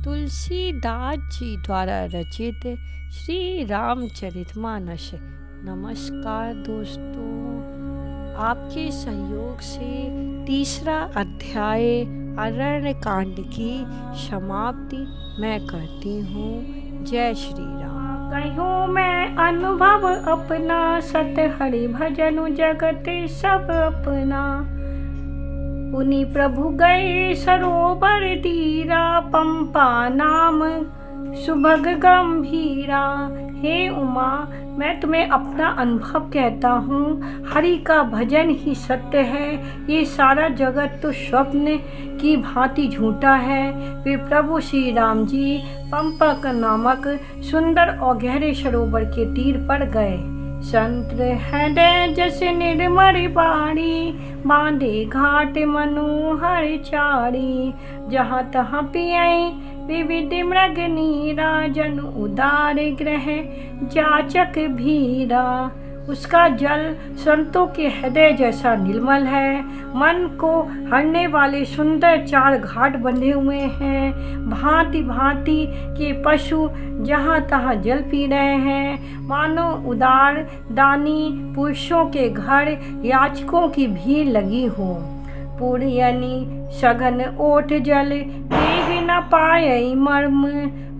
तुलसीदास जी द्वारा रचित श्री रामचरितमानस। नमस्कार दोस्तों, आपके सहयोग से तीसरा अध्याय अरण्य कांड की समाप्ति मैं करती हूँ। जय श्री राम। कहो मैं अनुभव अपना, सत हरि भजनु जगत सब अपना। पुनि प्रभु गए सरोवर धीरा, पंपा नाम सुभग गंभीरा। हे उमा, मैं तुम्हें अपना अनुभव कहता हूँ। हरि का भजन ही सत्य है, ये सारा जगत तो स्वप्न की भांति झूठा है। वे प्रभु श्री राम जी पंपक नामक सुंदर और गहरे सरोवर के तीर पर गए। संत हृदय जस निर्मल बाणी, बांधे घाट मनोहर चारी। जहाँ तहाँ पियाई विविध मृग नीरा, जन उदार ग्रह जाचक भीरा। उसका जल संतों के हृदय जैसा निर्मल है। मन को हरने वाले सुंदर 4 घाट बंधे हुए हैं। भांति भांति के पशु जहाँ तहाँ जल पी रहे हैं। मानो उदार दानी पुरुषों के घर याचकों की भीड़ लगी हो। पुरयनी सघन ओठ जल देख न पाए मर्म,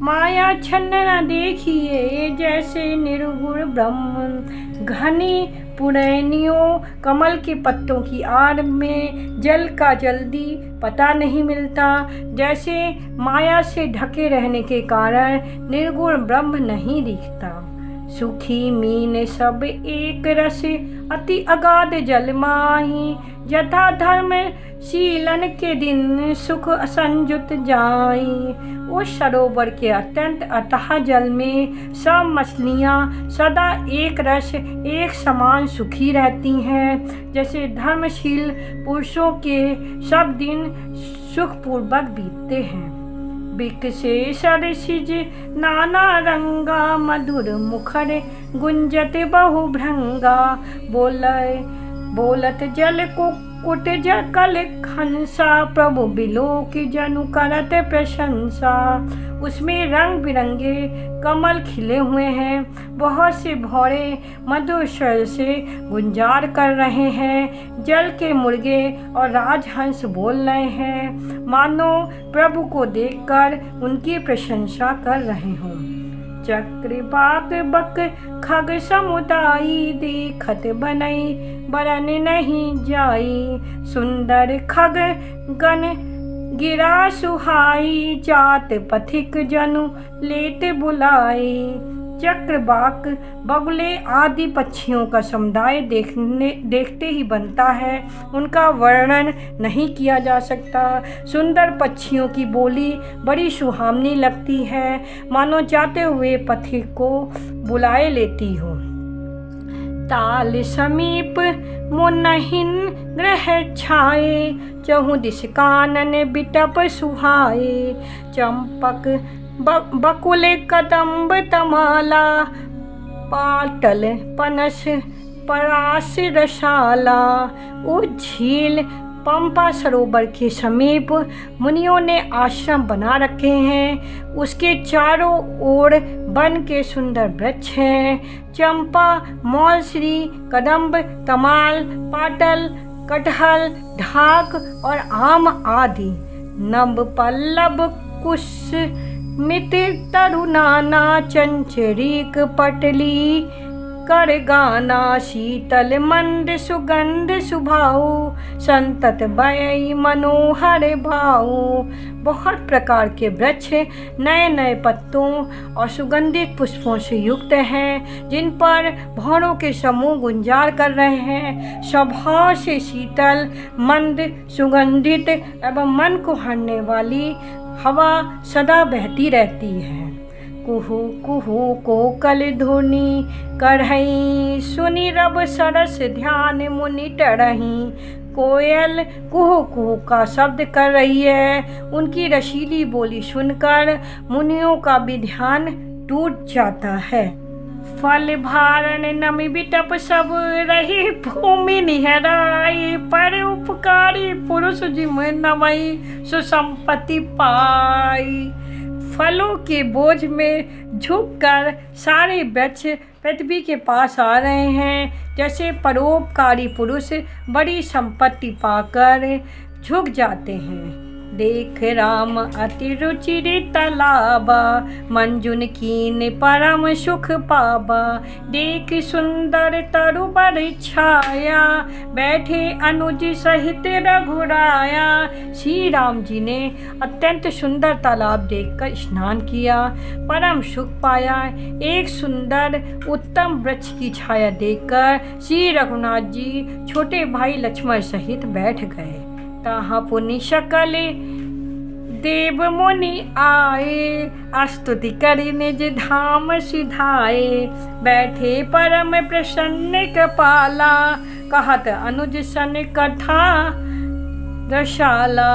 माया छन्न न देखिए जैसे निर्गुण ब्रह्म। घनी पुरैनियों कमल के पत्तों की आड़ में जल का जल्दी पता नहीं मिलता, जैसे माया से ढके रहने के कारण निर्गुण ब्रह्म नहीं दिखता। सुखी मीन सब एक रस, अति अगाध जल माही। यथा धर्म शीलन के दिन सुख असंजुत जाई। उस सरोवर के अत्यंत अथाह जल में सब मछलियाँ सदा एक रस एक समान सुखी रहती हैं, जैसे धर्मशील पुरुषों के सब दिन सुखपूर्वक बीतते हैं। बिकसे सरसिज नाना रंगा, मधुर मुखर गुंजत बहु भृंगा। बोलत जल को कुट जकल खंसा, प्रभु बिलोक जनु करत प्रशंसा। उसमें रंग बिरंगे कमल खिले हुए हैं। बहुत से भौरे मधुर स्वर से गुंजार कर रहे हैं। जल के मुर्गे और राजहंस बोल रहे हैं, मानो प्रभु को देखकर उनकी प्रशंसा कर रहे हों। चक्र बाक बक खग समुदायी, देखत बनई बरन नहीं जाई। सुंदर खग गण गिरा सुहाई, जात पथिक जनु लेत बुलाई। चक्रबाक बगुले आदि पक्षियों का समुदाय देखते ही बनता है, उनका वर्णन नहीं किया जा सकता। सुंदर पक्षियों की बोली बड़ी सुहावनी लगती है, मानो जाते हुए पथिक को बुलाए लेती हो। ताल समीप मुनहिन ग्रह छाए, चहु दिश कानन बिटप सुहाए। चंपक बकुल कदम्ब तमाला, पाटल पनस परास रसाला। उस झील पंपा सरोवर के समीप मुनियों ने आश्रम बना रखे हैं। उसके चारों ओर वन के सुंदर वृक्ष हैं। चंपा, मौलश्री, कदम्ब, तमाल, पाटल, कटहल, ढाक और आम आदि। नभ पल्लव कुश मित तरुनाना, चंचरीक पटली कर गाना। शीतल मंद सुगंध सुभाऊ, संतत बयई मनोहर भाऊ। बहुत प्रकार के वृक्ष नए नए पत्तों और सुगंधित पुष्पों से युक्त हैं, जिन पर भौरों के समूह गुंजार कर रहे हैं। स्वभाव से शीतल, मंद, सुगंधित एवं मन को हरने वाली हवा सदा बहती रहती है। कुहू कुहू कोकल ध्वनि करहई, सुनि रब सरस ध्यान मुनि टरही। कोयल कुहू कुहू का शब्द कर रही है। उनकी रसीली बोली सुनकर मुनियों का भी ध्यान टूट जाता है। फल भारण नमि बिटप सब रही, भूमि निहराई। पर उपकारी पुरुष जिम नवई, सुसंपत्ति पाई। फलों के बोझ में झुककर सारे वृक्ष पृथ्वी के पास आ रहे हैं। जैसे परोपकारी पुरुष बड़ी संपत्ति पाकर झुक जाते हैं। देख राम अति रुचिर तलाबा, मंजुन कीन परम सुख पाबा। देख सुंदर तरुबर छाया, बैठे अनुज सहित रघुराया। श्री राम जी ने अत्यंत सुंदर तालाब देखकर स्नान किया, परम सुख पाया। एक सुंदर उत्तम वृक्ष की छाया देखकर श्री रघुनाथ जी छोटे भाई लक्ष्मण सहित बैठ गए। तहाँ पुनि सकल देव मुनि आए, स्तुति करि निज धाम सिधाए। बैठे परम प्रसन्न कृपाला, कहत अनुज सन कथा रसाला।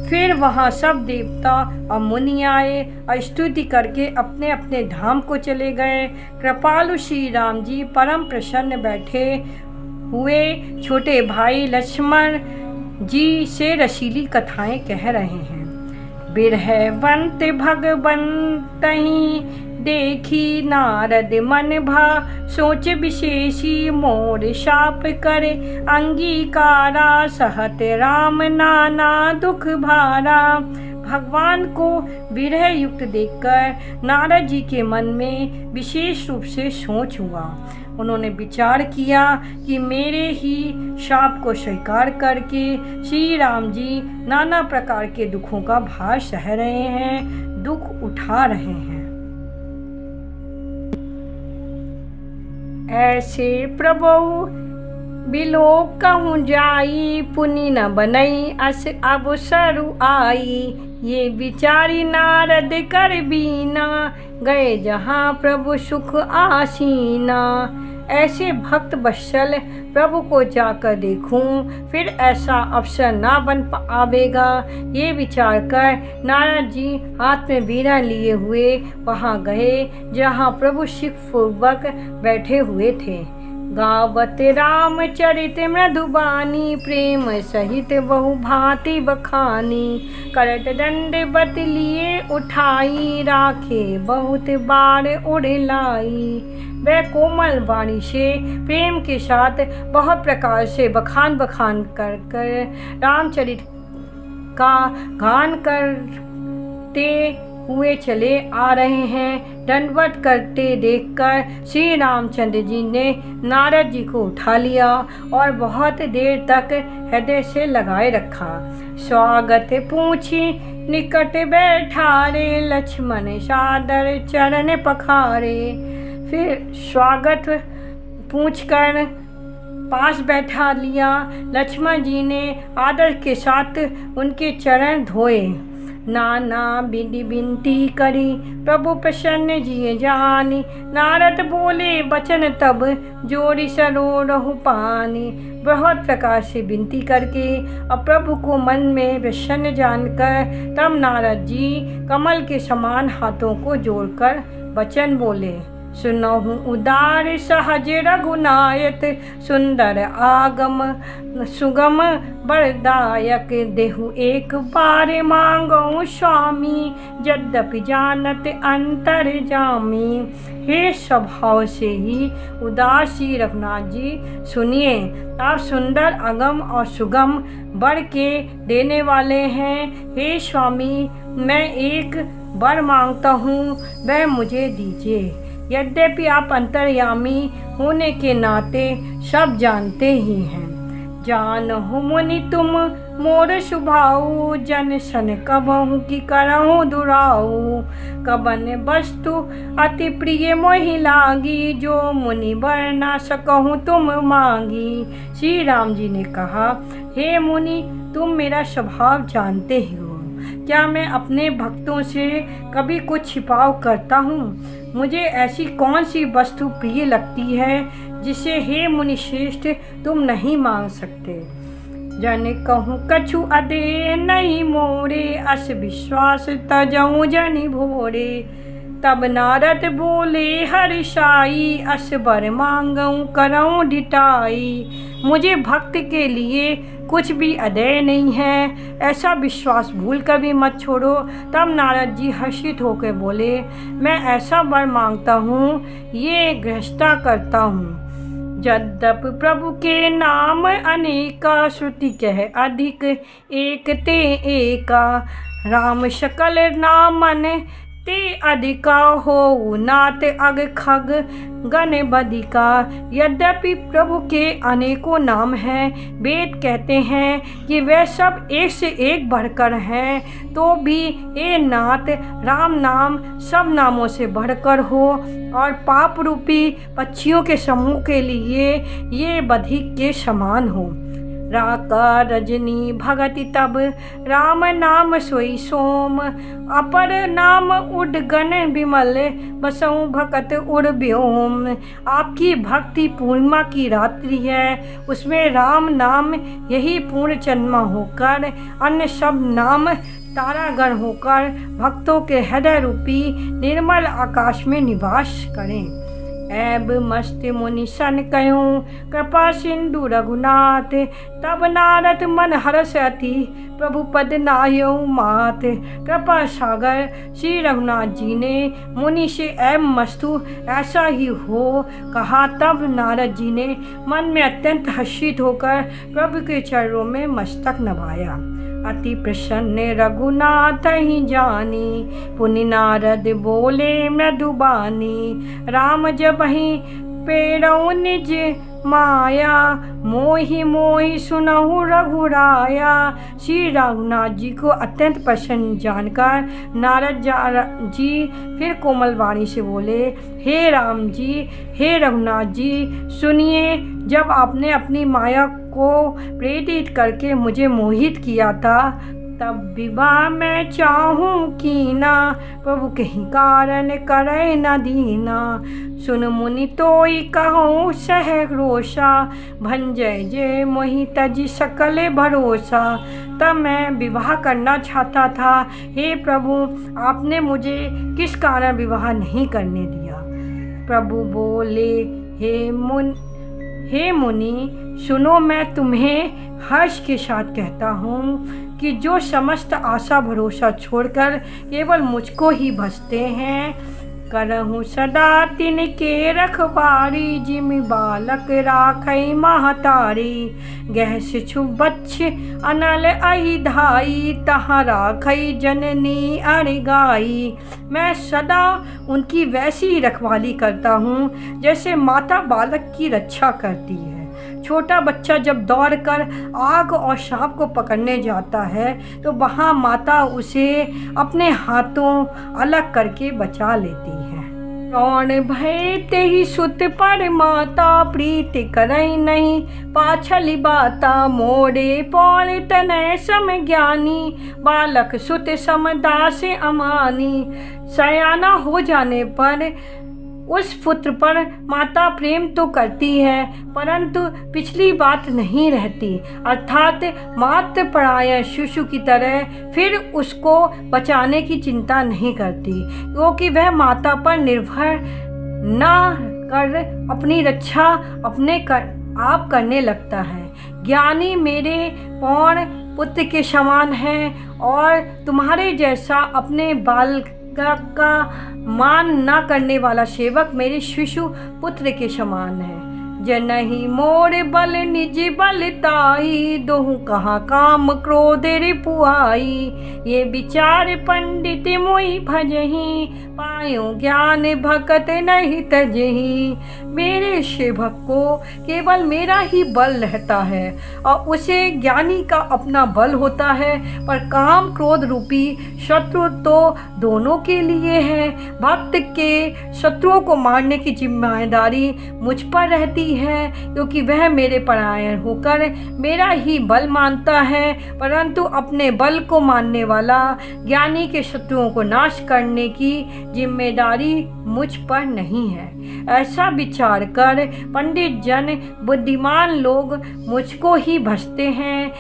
फिर वहाँ सब देवता और मुनि आए और स्तुति करके अपने अपने धाम को चले गए। कृपालु श्री राम जी परम प्रसन्न बैठे हुए छोटे भाई लक्ष्मण जी से रसीली कथाएं कह रहे हैं। बिरहवंत भगवंतहि देखी नारद मन भा, सोच विशेषी मोर शाप करे। अंगीकारा सहत राम नाना दुख भारा। भगवान को विरह युक्त देखकर नारद जी के मन में विशेष रूप से सोच हुआ। उन्होंने विचार किया कि मेरे ही शाप को स्वीकार करके श्री राम जी नाना प्रकार के दुखों का भार सह रहे हैं, दुख उठा रहे हैं। ऐसे प्रभु बिलोक कहूँ जाई, पुनि न बनई अस अवसरु आई। ये विचारी नारद कर बीना, गए जहाँ प्रभु सुख आसीना। ऐसे भक्त वत्सल प्रभु को जाकर देखूं, फिर ऐसा अवसर ना बन आवेगा। ये विचार कर नारद जी हाथ में वीणा लिए हुए वहाँ गए जहाँ प्रभु सुखपूर्वक बैठे हुए थे। गावत रामचरित मृदुबानी, प्रेम सहित बहु भांति बखानी। करट दंडवत लिए उठाई, राखे बहुत बार उड़लाई। वह कोमल वाणी से प्रेम के साथ बहुत प्रकार से बखान कर रामचरित का गान करते हुए चले आ रहे हैं। दंडवत करते देखकर श्री रामचंद्र जी ने नारद जी को उठा लिया और बहुत देर तक हृदय से लगाए रखा। स्वागत पूछी निकट बैठारे, लक्ष्मण सादर चरण पखारे। फिर स्वागत पूछकर पास बैठा लिया। लक्ष्मण जी ने आदर के साथ उनके चरण धोए। नाना विधि विनती करी, प्रभु प्रसन्न जिए जानी। नारद बोले बचन तब, जोड़ी सरोरहु पानी। बहुत प्रकार से विनती करके और प्रभु को मन में प्रसन्न जानकर तब नारद जी कमल के समान हाथों को जोड़कर वचन बोले। सुनहु उदार सहज रघुनायक, सुंदर आगम सुगम बरदायक। देहु एक बार मांगो स्वामी, यद्यपि जानत अंतर जामी। हे स्वभाव से ही उदासी रघुनाथ जी सुनिए, आप सुंदर अगम और सुगम वर के देने वाले हैं। हे स्वामी, मैं एक वर मांगता हूँ, वह मुझे दीजिए। यद्यपि आप अंतर्यामी होने के नाते सब जानते ही हैं। जानहु मुनि तुम मोर सुभाऊ, जन सन कबहु की करहु दुराऊ। कबन वस्तु अति प्रिय मोहि लागी, जो मुनि वर ना सकहु तुम मांगी। श्री राम जी ने कहा, हे मुनि, तुम मेरा स्वभाव जानते ही हो। क्या मैं अपने भक्तों से कभी कुछ छिपाव करता हूँ? मुझे ऐसी कौन सी वस्तु प्रिय लगती है जिसे हे मुनि श्रेष्ठ तुम नहीं मांग सकते। जन कहूँ कछु अदे नहीं मोरे, अस विश्वास तजऊँ जनि भोरे। तब नारद बोले हर्षाई, असबर मांगऊं करऊं ढिठाई। मुझे भक्त के लिए कुछ भी अदेय नहीं है, ऐसा विश्वास भूल कर भी मत छोड़ो। तब नारद जी हर्षित होकर बोले, मैं ऐसा वर मांगता हूँ, ये गृहस्था करता हूँ। यद्यप प्रभु के नाम अनेका, श्रुति कह अधिक एक ते एका। राम सकल नामन ते अधिका, हो नात अग खग गण बदिका। यद्यपि प्रभु के अनेकों नाम हैं, वेद कहते हैं कि वे सब एक से एक बढ़कर हैं, तो भी ये नाथ राम नाम सब नामों से बढ़कर हो और पाप रूपी पक्षियों के समूह के लिए ये बधिक के समान हो। राका रजनी भगति तब राम नाम सोई सोम, अपर नाम उडगन विमल बसऊं भगत उड़ व्योम। आपकी भक्ति पूर्णिमा की रात्रि है, उसमें राम नाम यही पूर्ण चंद्रमा होकर, अन्य सब नाम तारागण होकर भक्तों के हृदय रूपी निर्मल आकाश में निवास करें। ऐब मस्त मुनि सन कयूं कृपा सिंधु रघुनाथ, तब नारद मन हर्ष अति प्रभु पद नायऊ मात। कृपा सागर श्री रघुनाथ जी ने मुनि से ऐब मस्तु ऐसा ही हो कहा। तब नारद जी ने मन में अत्यंत हर्षित होकर प्रभु के चरणों में मस्तक नवाया। अति प्रसन्न रघुनाथ ही जानी, पुनि नारद बोले मृदुबानी। राम जब ही पेड़ों निज माया, मोहि मोहि सुनहु रघुराया। श्री रघुनाथ जी को अत्यंत प्रसन्न जानकर नारद जी फिर कोमल वाणी से बोले, हे राम जी, हे रघुनाथ जी, सुनिए। जब आपने अपनी माया को प्रेरित करके मुझे मोहित किया था, तब विवाह मैं चाहूँ की ना, प्रभु कहीं कारण करे न दीना। सुन मुनि तोई कहूँ सहरोषा, भंजय जय मोहि तज सकल भरोसा। तब मैं विवाह करना चाहता था, हे प्रभु आपने मुझे किस कारण विवाह नहीं करने दिया। प्रभु बोले, हे मुनि सुनो, मैं तुम्हें हर्ष के साथ कहता हूँ कि जो समस्त आशा भरोसा छोड़कर केवल मुझको ही भजते हैं, करहूँ सदा तिनके रखवारी। जिमि बालक राखई महतारी, गहस छु बच्छ अनल अहि धाई। तहाँ राखई जननी अरिगाई। मैं सदा उनकी वैसी रखवाली करता हूँ जैसे माता बालक की रक्षा करती है। छोटा बच्चा जब दौड़कर आग और सांप को पकड़ने जाता है, तो वहाँ माता उसे अपने हाथों अलग करके बचा लेती है। कौन भय ते ही सुत पर माता, प्रीत करई नहीं पाछली बाता। मोड़े पौड़ तनय सम ज्ञानी, बालक सुत समदास अमानी। सयाना हो जाने पर उस पुत्र पर माता प्रेम तो करती है, परंतु पिछली बात नहीं रहती, अर्थात मातृ परायण शिशु की तरह फिर उसको बचाने की चिंता नहीं करती, क्योंकि वह माता पर निर्भर न कर अपनी रक्षा आप करने लगता है। ज्ञानी मेरे पौण पुत्र के समान है और तुम्हारे जैसा अपने बाल का मान न करने वाला सेवक मेरे शिशु पुत्र के समान है। जनहि मोर बल निज बल ताई, दोहु कहा काम क्रोध रिपुआई। ये विचार पंडित मोहि भजहि, पायो ज्ञान भगत नहीं तजहि। मेरे सेवक को केवल मेरा ही बल रहता है और उसे ज्ञानी का अपना बल होता है, पर काम क्रोध रूपी शत्रु तो दोनों के लिए है। भक्त के शत्रुओं को मारने की जिम्मेदारी मुझ पर रहती है, क्योंकि वह मेरे परायण होकर मेरा ही बल मानता है, परंतु अपने बल को मानने वाला ज्ञानी के शत्रुओं को नाश करने की जिम्मेदारी मुझ पर नहीं है। ऐसा विचार कर पंडित जन बुद्धिमान लोग मुझको ही भजते हैं।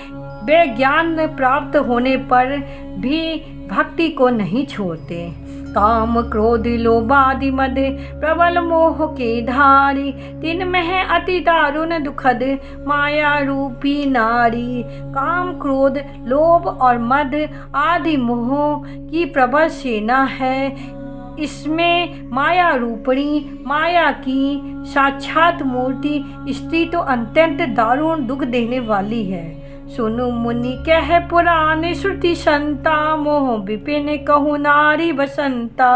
वे ज्ञान प्राप्त होने पर भी भक्ति को नहीं छोड़ते। काम क्रोध लोभ आदि मद प्रबल मोह के धारी, तीन में है अति दारुण दुखद माया रूपी नारी। काम क्रोध लोभ और मद आदि मोह की प्रबल सेना है। इसमें माया रूपणी माया की साक्षात मूर्ति स्त्री तो अत्यंत दारुण दुख देने वाली है। सुनु मुनि कह पुराण श्रुति संता, मोह विपिन कहु नारी बसंता।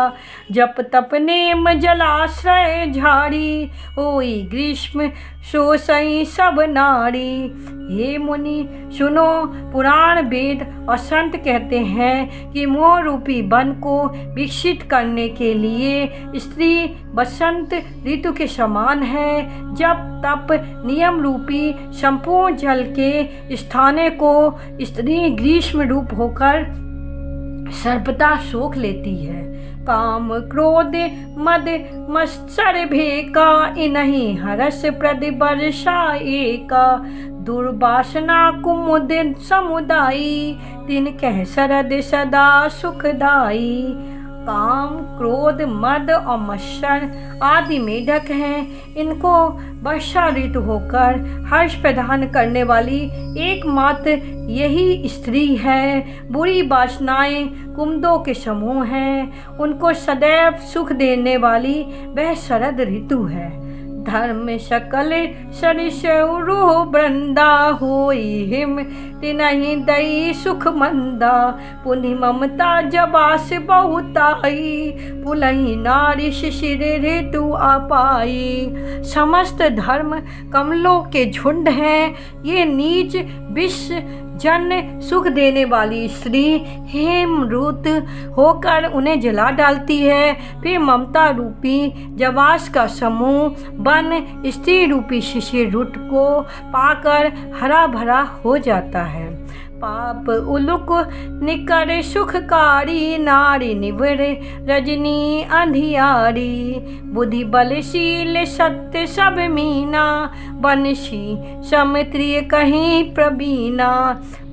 जप तप नेम जलाश्रय झाड़ी, होई ग्रीष्म शोषई सब नारी। हे मुनि सुनो, पुराण वेद और संत कहते हैं कि मोह रूपी वन को विकसित करने के लिए स्त्री बसंत ऋतु के समान है। जब तप नियम रूपी संपूर्ण जल के स्थाने को स्त्री ग्रीष्म रूप होकर सर्वदा सोख लेती है। काम क्रोध मद मत्सर भेका, इन्हीं हरस प्रद वर्षा एका। दुर्वासना कुमुद समुदायी, तिन कह शरद सदा सुखदाई। काम क्रोध मद और मत्सर आदि मेढक हैं। इनको वर्षा ऋतु होकर हर्ष प्रदान करने वाली एकमात्र यही स्त्री है। बुरी वासनाएं कुमुदों के समूह हैं। उनको सदैव सुख देने वाली वह शरद ऋतु है। धर्म सकल सरिसौरू वृंदा, होई हिम तिनहि दई सुख मंदा। पुनि ममता जबास बहुताई, पुलहि नारी शिशिर ऋतु आपाई। समस्त धर्म कमलों के झुंड हैं। ये नीच विष जन सुख देने वाली स्त्री हेमरूत होकर उन्हें जला डालती है। फिर ममता रूपी जवास का समूह बन स्त्री रूपी शिशिर रुट को पाकर हरा भरा हो जाता है। पाप उलुक निकर सुखकारी, नारी निवर रजनी अंधियारी। बुद्धि बलशील सत्य सब मीना, बनशी समत्रिय कहीं प्रवीणा।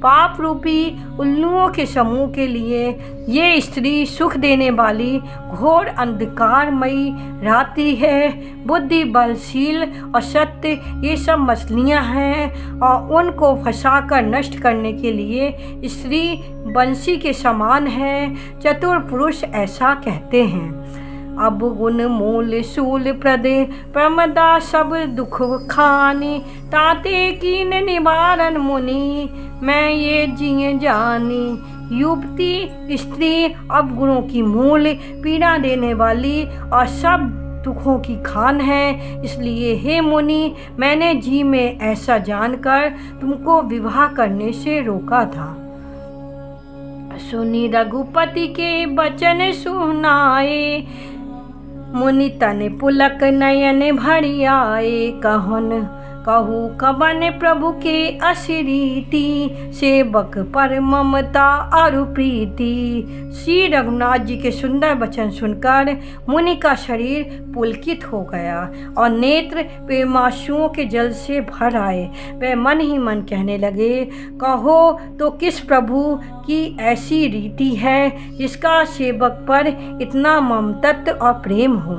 पाप रूपी उल्लुओं के समूह के लिए ये स्त्री सुख देने वाली घोर अंधकारमयी रात्रि है। बुद्धि बलशील और सत्य ये सब मछलियाँ हैं और उनको फंसाकर नष्ट करने के लिए स्त्री बंसी के समान है। चतुर पुरुष ऐसा कहते हैं। अब गुण मूल शूल प्रद प्रमदा सब दुख खानी, ताते कीन निवारण मुनि मैं ये जिए जानी। युवती स्त्री अब गुणों की मूल पीड़ा देने वाली और सब दुखों की खान है। इसलिए हे मुनि, मैंने जी में ऐसा जानकर तुमको विवाह करने से रोका था। सुनी रघुपति के वचन सुनाए, मुनि तन पुलक नयन भरि आए। कहू कबन प्रभु के असिरीति, सेवक पर ममता और प्रीति। श्री रघुनाथ जी के सुंदर वचन सुनकर मुनि का शरीर पुलकित हो गया और नेत्र प्रेमाशुओं के जल से भर आए। वे मन ही मन कहने लगे, कहो तो किस प्रभु की ऐसी रीति है जिसका सेवक पर इतना ममतत्व और प्रेम हो।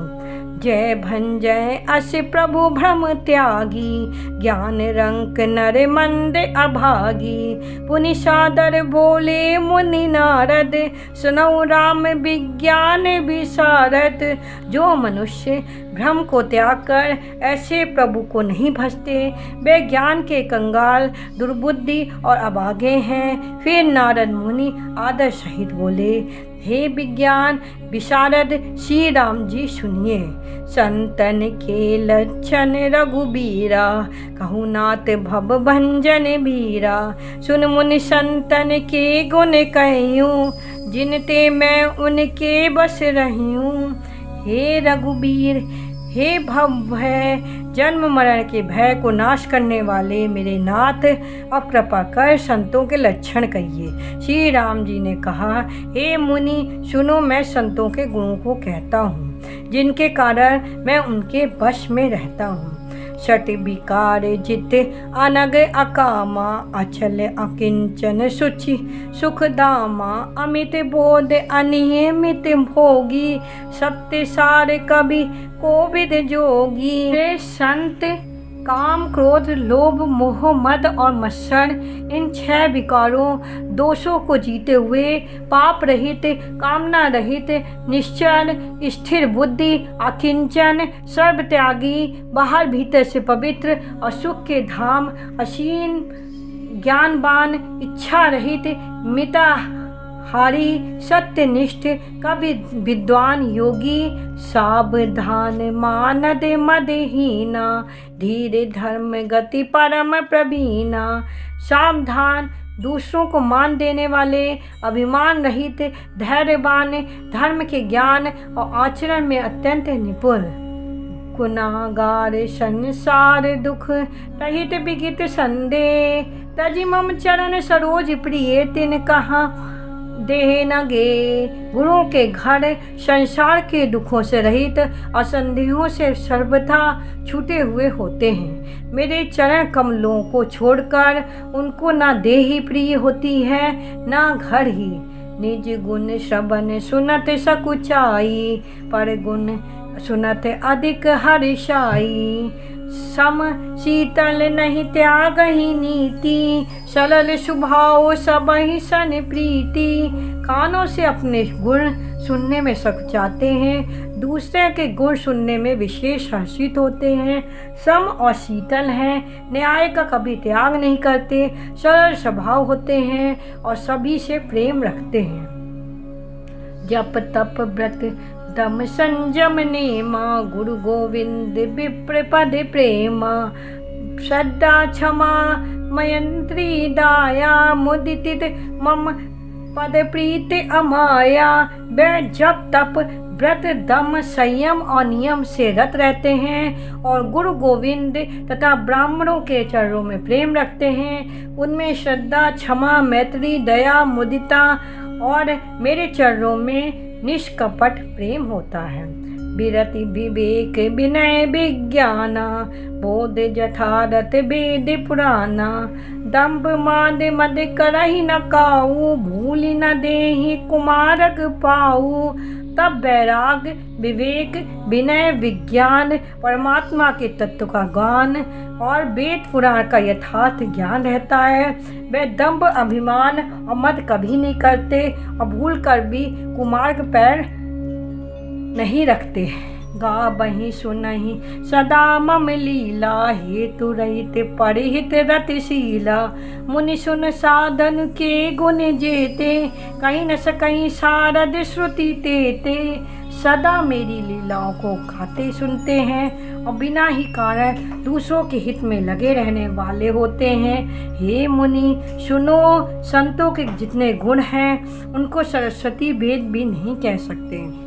जय भंजय अस प्रभु भ्रम त्यागी, ज्ञान रंक नर मंद अभागी। पुनि सादर बोले मुनि नारद, सुनौ राम विज्ञान विशारद। जो मनुष्य भ्रम को त्याग कर ऐसे प्रभु को नहीं भजते, वे ज्ञान के कंगाल दुर्बुद्धि और अभागे हैं। फिर नारद मुनि आदर सहित बोले, हे विज्ञान विशारद श्री राम जी सुनिए। संतन के लक्षण रघुबीरा, कहु नाथ भव भंजन बीरा। सुन मुनि संतन के गुण कहूँ, जिनते मैं उनके बस रहूँ। हे रघुबीर, हे भवभय जन्म मरण के भय को नाश करने वाले मेरे नाथ, अब कृपा कर संतों के लक्षण कहिए। श्री राम जी ने कहा, हे मुनि सुनो, मैं संतों के गुणों को कहता हूँ, जिनके कारण मैं उनके वश में रहता हूँ। सट विकार जित अनग अकामा अचल अकिंचन सुचि सुखदामा अमित बोध अनियमित भोगी सत्य सार कवि कोविद जोगी। हे संत, काम, क्रोध, लोभ, मोह, मद और मत्सर, इन 6 विकारों दोषों को जीते हुए पाप रहित, कामना रहित, निश्चल, स्थिर बुद्धि, अकिंचन, सर्व त्यागी, बाहर भीतर से पवित्र और सुख के धाम, असीम, ज्ञानवान, इच्छा रहित, मिताहारी, सत्यनिष्ठ, कवि विद्वान, योगी, सावधान, मानद मदहीना, धीर धर्म गति परम प्रवीणा। सावधान, दूसरों को मान देने वाले, अभिमान रहित, धैर्यवान, धर्म के ज्ञान और आचरण में अत्यंत निपुण। गुनागार, संसार दुख रहित, विगित संदेह, तजि मम चरण सरोज प्रिय, तिन कहाँ देह न गे। गुरुओं के घर संसार के दुखों से रहित, असंदेहों से सर्वथा छूटे हुए होते हैं। मेरे चरण कमलों को छोड़कर उनको ना देह ही प्रिय होती है, ना घर ही। निज गुण श्रवण सुनत सकुचाई, पर गुण सुनत अधिक हर्षाई। सम शीतल नहीं त्याग ही नीति, सरल स्वभाव सब ही सन प्रीति। कानों से अपने गुण सुनने में सकुचाते हैं, दूसरे के गुण सुनने में विशेष हर्षित होते हैं। सम और शीतल हैं, न्याय का कभी त्याग नहीं करते, सरल स्वभाव होते हैं और सभी से प्रेम रखते हैं। जप तप व्रत दम संयम नेमा, गुरु गोविंद विप्र पद प्रेमा। श्रद्धा क्षमा मयंत्री दाया, मुदित मम पद प्रीति अमाया। वे जप तप व्रत दम संयम और नियम से रत रहते हैं और गुरु गोविंद तथा ब्राह्मणों के चरणों में प्रेम रखते हैं। उनमें श्रद्धा, क्षमा, मैत्री, दया, मुदिता और मेरे चरणों में निष्कपट प्रेम होता है। विरति विवेक विनय विज्ञाना, बोध यथारथ वेद पुराना। दंभ माद मद करहि न काऊ, भूलि न देहि कुमारक पाऊ। तब वैराग, विवेक, विनय, विज्ञान, परमात्मा के तत्व का ज्ञान और वेद पुराण का यथार्थ ज्ञान रहता है। वे दंभ, अभिमान और मद कभी नहीं करते और भूल कर भी कुमार्ग पैर नहीं रखते। गा बही सुनहि सदा मम लीला, हेतु रहित परिहित रतिशीला। मुनि सुन साधन के गुण जेते, कहीं न सकहीं सारद श्रुति तेते। सदा मेरी लीलाओं को गाते सुनते हैं और बिना ही कारण दूसरों के हित में लगे रहने वाले होते हैं। हे मुनि सुनो, संतों के जितने गुण हैं उनको सरस्वती वेद भी नहीं कह सकते।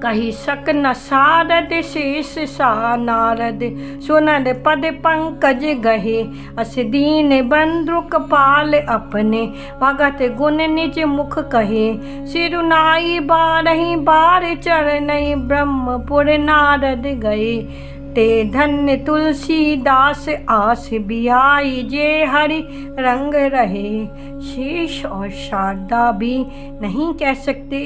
कही सक न सारद शेष सा नारद, सुनद पद पंकज गहे। अस दीन बंधु कपाल अपने, भगत गुण निज मुख कहे। सिरुनाई बारही बार चरणई, ब्रह्मपुर नारद गए। ते धन्य तुलसीदास आस बियाई, जे हरि रंग रहे। शेष और शारदा भी नहीं कह सकते।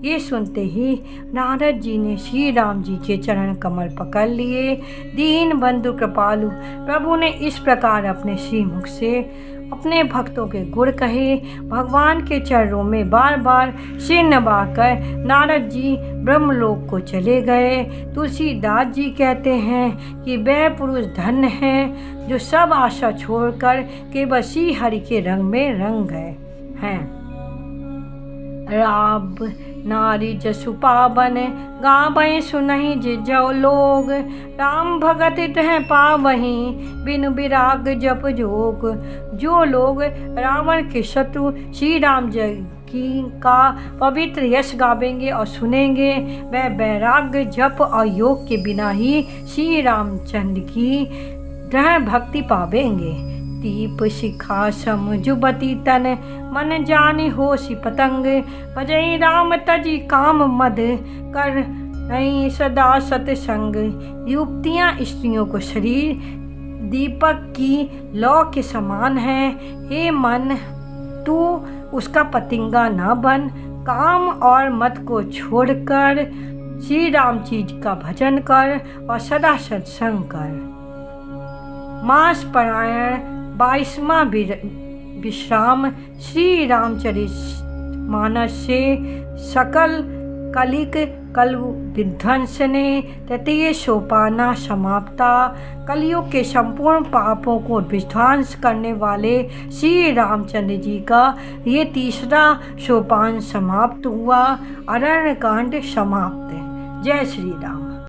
ये सुनते ही नारद जी ने श्री राम जी के चरण कमल पकड़ लिए। दीन बंधु कृपालु प्रभु ने इस प्रकार अपने श्रीमुख से अपने भक्तों के गुण कहे। भगवान के चरणों में बार बार सिर नवाकर नारद जी ब्रह्मलोक को चले गए। तुलसीदास जी कहते हैं कि वह पुरुष धन्य है जो सब आशा छोड़कर केवल श्री हरि के रंग में रंग गए हैं। राब नारी जसु पावन, गावै सुनहि जिजौ लोग। राम भगत तह पावहि, बिनु विराग जप जोग। जो लोग रावण के शत्रु श्री राम जी की का पवित्र यश गावेंगे और सुनेंगे, वह वैराग्य जप और योग के बिना ही श्री रामचंद्र की दृढ़ भक्ति पावेंगे। दीप शिखा सम जुबती तन, मन जानि होसी पतंग। भजई राम तजी काम मद, कर नहीं सदा सत्संग। युवतियाँ स्त्रियों को शरीर दीपक की लौ के समान है। हे मन, तू उसका पतंगा न बन। काम और मत को छोड़कर श्री राम चीज का भजन कर और सदा सत्संग कर। मास परायण 22वां विश्राम श्री रामचरित मानस से सकल कलिक कल विध्वंस ने तृतीय सोपाना समाप्ता। कलयुग के संपूर्ण पापों को विध्वंस करने वाले श्री रामचंद्र जी का ये तीसरा सोपान समाप्त हुआ। अरण्यकांड समाप्त। जय श्री राम।